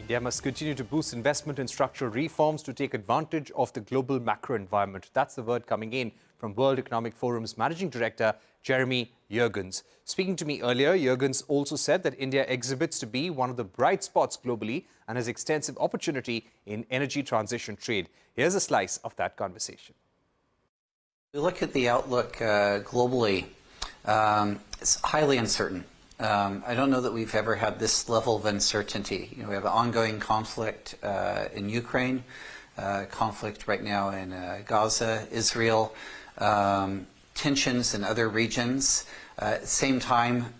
India must continue to boost investment in structural reforms to take advantage of the global macro environment. That's the word coming in from World Economic Forum's Managing Director, Jeremy Jurgens. Speaking to me earlier, Jurgens also said that India exhibits to be one of the bright spots globally and has extensive opportunity in energy transition trade. Here's a slice of that conversation. We look at the outlook globally. It's highly uncertain. I don't know that we've ever had this level of uncertainty. We have an ongoing conflict in Ukraine, conflict right now in Gaza, Israel, tensions in other regions. At the same time,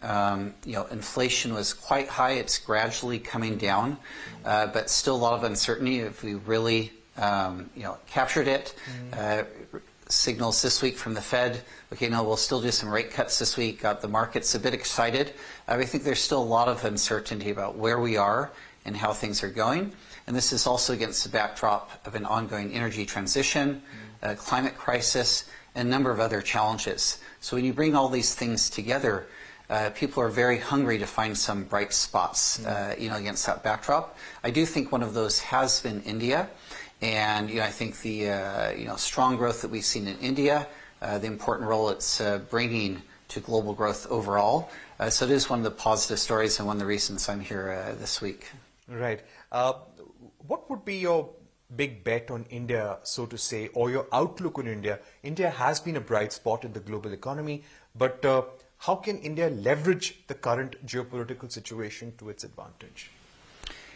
inflation was quite high. It's gradually coming down, but still a lot of uncertainty if we really, captured it. Signals this week from the Fed, okay, no, we'll still do some rate cuts this week, got the markets a bit excited. I think there's still a lot of uncertainty about where we are and how things are going. And this is also against the backdrop of an ongoing energy transition, climate crisis, and a number of other challenges. So when you bring all these things together, people are very hungry to find some bright spots, against that backdrop. I do think one of those has been India. And I think the strong growth that we've seen in India, the important role it's bringing to global growth overall. So it is one of the positive stories and one of the reasons I'm here this week. Right. What would be your big bet on India, so to say, or your outlook on India? India has been a bright spot in the global economy, but how can India leverage the current geopolitical situation to its advantage?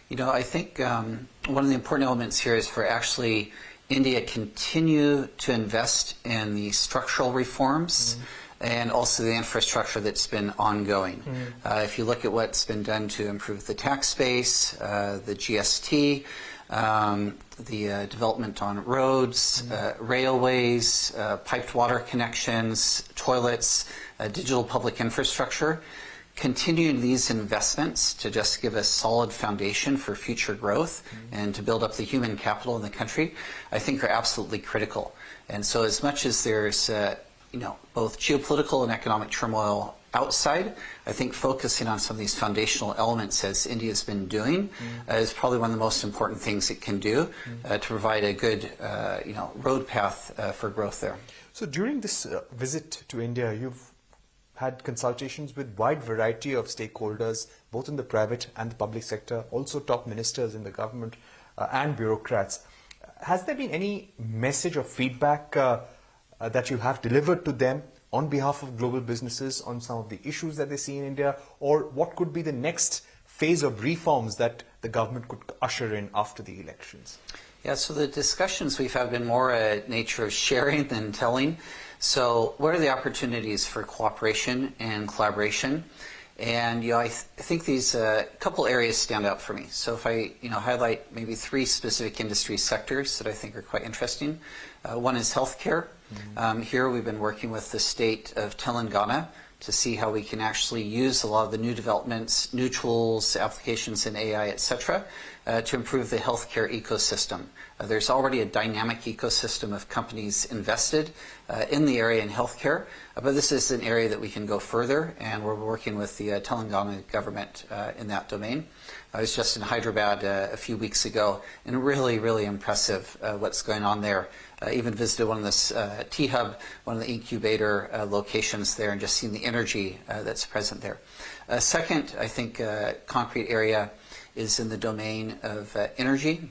I think one of the important elements here is for actually India continue to invest in the structural reforms and also the infrastructure that's been ongoing. If you look at what's been done to improve the tax base, the GST, the development on roads, railways, piped water connections, toilets, digital public infrastructure, continuing these investments to just give a solid foundation for future growth and to build up the human capital in the country, I think are absolutely critical. And so as much as there's, both geopolitical and economic turmoil outside, I think focusing on some of these foundational elements, as India's been doing, is probably one of the most important things it can do to provide a good, road path for growth there. So during this visit to India, you've had consultations with a wide variety of stakeholders, both in the private and the public sector, also top ministers in the government and bureaucrats. Has there been any message or feedback that you have delivered to them on behalf of global businesses on some of the issues that they see in India, or what could be the next phase of reforms that the government could usher in after the elections? Yeah, so the discussions we've had have been more a nature of sharing than telling. So what are the opportunities for cooperation and collaboration? And I think these couple areas stand out for me. So if I highlight maybe three specific industry sectors that I think are quite interesting. One is healthcare. Here we've been working with the state of Telangana to see how we can actually use a lot of the new developments, new tools, applications in AI, etc., to improve the healthcare ecosystem. There's already a dynamic ecosystem of companies invested in the area in healthcare, but this is an area that we can go further, and we're working with the Telangana government in that domain. I was just in Hyderabad a few weeks ago, and really, really impressive what's going on there. Even visited one of the T-Hub, one of the incubator locations there, and just seen the energy that's present there. Second, I think, concrete area is in the domain of energy.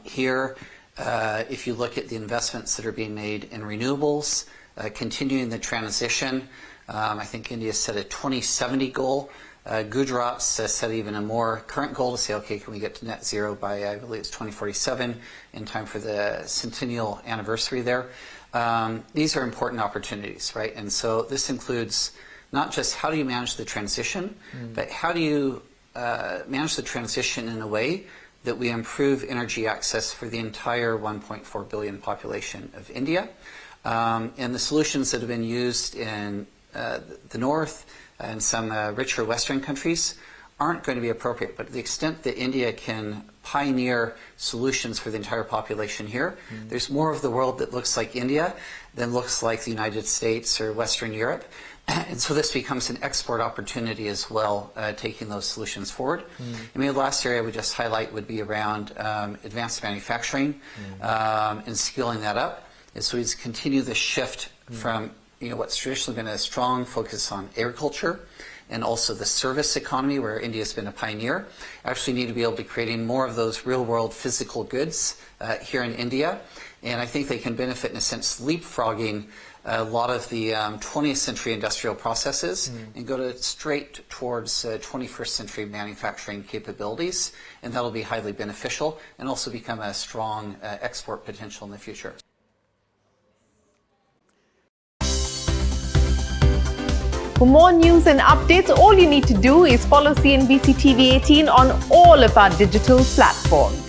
Here, if you look at the investments that are being made in renewables, continuing the transition, I think India set a 2070 goal. Gujarat's set even a more current goal to say, okay, can we get to net zero by, I believe it's 2047, in time for the centennial anniversary there. These are important opportunities, right? And so this includes not just how do you manage the transition, but how do you manage the transition in a way that we improve energy access for the entire 1.4 billion population of India. And the solutions that have been used in the north and some richer Western countries aren't going to be appropriate. But to the extent that India can pioneer solutions for the entire population here, there's more of the world that looks like India than looks like the United States or Western Europe. And so this becomes an export opportunity as well, taking those solutions forward. I mean, the last area I would just highlight would be around advanced manufacturing and scaling that up. And so we continue the shift from what's traditionally been a strong focus on agriculture and also the service economy, where India has been a pioneer. Actually need to be able to creating more of those real-world physical goods here in India. And I think they can benefit, in a sense, leapfrogging a lot of the 20th century industrial processes and go straight towards 21st century manufacturing capabilities. And that'll be highly beneficial and also become a strong export potential in the future. For more news and updates, all you need to do is follow CNBC TV18 on all of our digital platforms.